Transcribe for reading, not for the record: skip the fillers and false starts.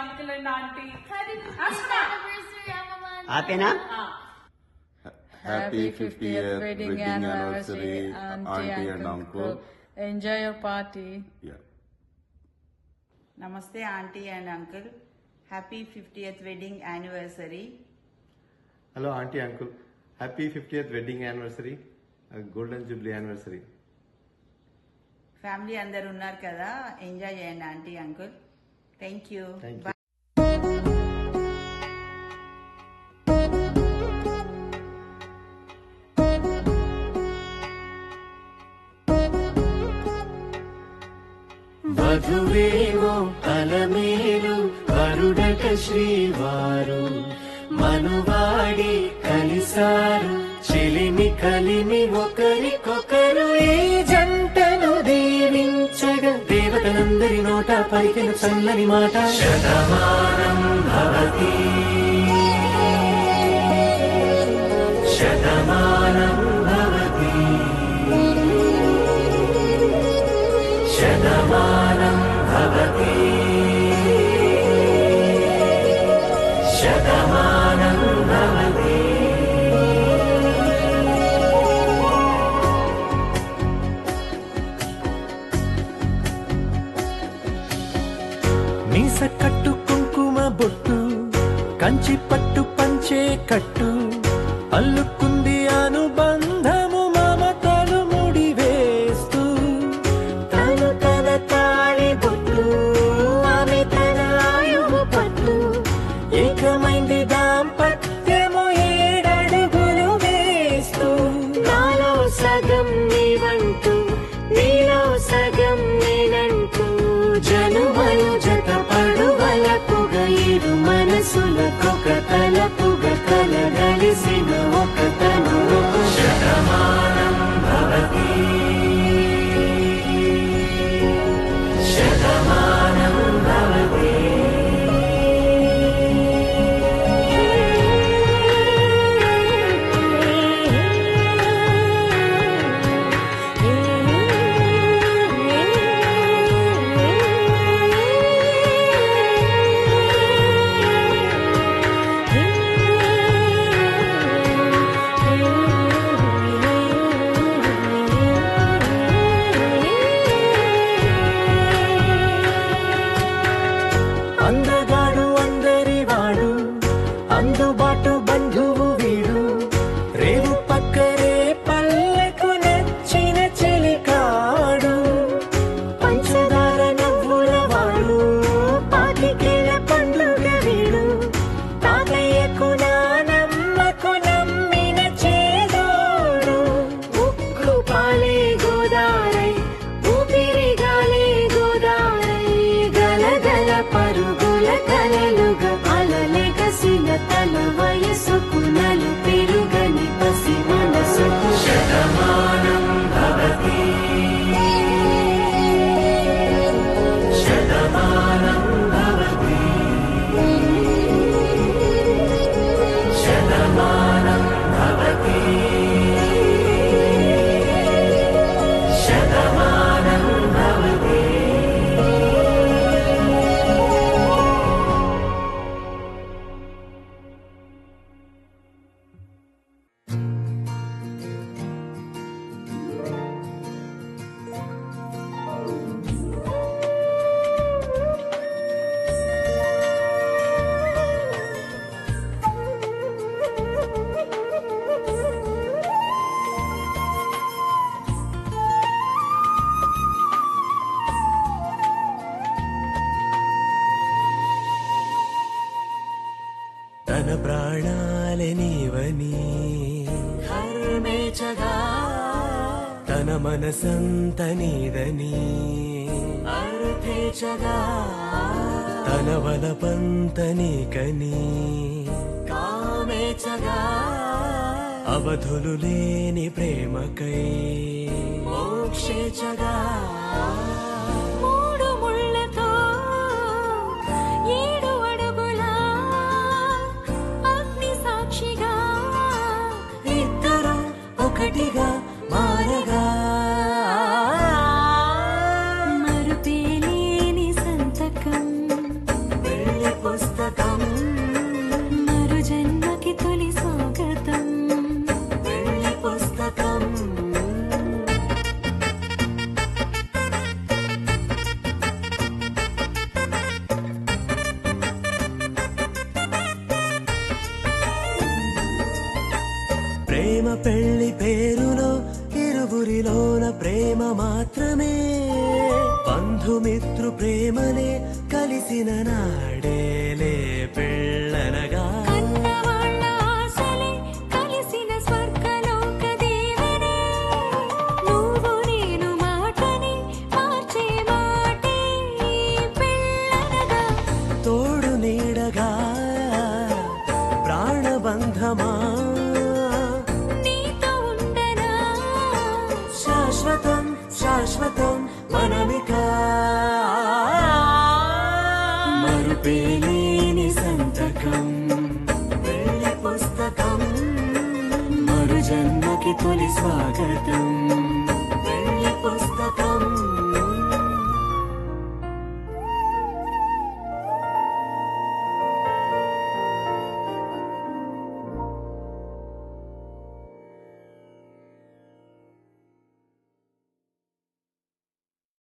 Uncle and aunty. ఆపేనా? Happy 50th wedding anniversary, auntie and uncle. Enjoy your party. Yeah. Namaste, auntie and uncle. Happy 50th wedding anniversary. Hello, auntie, uncle. Happy 50th wedding anniversary, golden jubilee anniversary. Family andaru unnaru kada, enjoy cheyandi auntie uncle. Thank you. Thank you. వధువేవో అలమేలు వరుడట శ్రీవారు మనువాడి కలిసారు చెలిమి కలిమి ఒకరికొకరు ఈ జంటను దీవించగా దేవతలందరి నోట పలికిన చల్లని మాట శతమానం భవతి శతమానం భవతి శతమానం భవతి శతమానం భవతి. మీస కట్టు కుంకుమ బొట్టు కంచి పట్టు పంచే కట్టు అల్లుకుంది అనుబంధము మమతలు ముడివేస్తూ తను తన తాళి బొట్టు ఆమె తన ఆయువు పట్టు ఏకమైంది దాంపత్యము 7 అడుగులు వేస్తూ నాలో సగం నీవంటూ నీలో సగం నేనంటూ జనుమను జత పడువలపుగ ఇరు మనసులకొక తలపుగ కలగలిసిన ఒక తను శతమానం భవతి శతమానం భవతి. అందగాడు అందరి వాడు అందుబాటు బంధువు వీడు రేవు పక్కరే పల్లెకు నచ్చిన చెలికాడు పంచదార నవ్వుల వాడు పాతికేల పండుగ వీడు తాతయ్యకు నానమ్మకు నమ్మిన చేదోడు ఉక్కు పాలే గోదారై ఊపిరి గాలే గోదారై గలగల పరుగుల కలలుగా అలలెగసిన తన వయసుకు నలు పెరుగని పసి మనసుకు శతమానం భవతి శతమానం భవతి శతమానం భవతి శతమానం భవతి. తన ప్రాణాలే నీవని హర్మేచగా తన మనసంత నీదని అర్థేచగా తన వలపంత నీకని కామేచగా అవధులు లేని ప్రేమకై మోక్షేచగా మూడు ముళ్ళతో 7 అడుగుల అగ్ని సాక్షిగా ఇద్దరు ఒకటిగా మారగా మరుపేలేని సంతకం వెళ్ళిపో పెళ్లి పేరులో ఇరువురిలోన ప్రేమ మాత్రమే బంధుమిత్రు ప్రేమనే కలిసిన నాడేలే పెళ్ళనగా కన్నవాళ్ళ ఆశలే కలిసిన స్వర్గలోక దీవెనే నువ్వు నేను మాటని మార్చే మాటే పెళ్ళనగా తోడు నీడగా ప్రాణబంధమా నీతో ఉండనా శాశ్వతం శాశ్వతం మనమిక మరుపేలేని సంతకం పెళ్లి పుస్తకం మరు జన్మకి తొలి స్వాగతం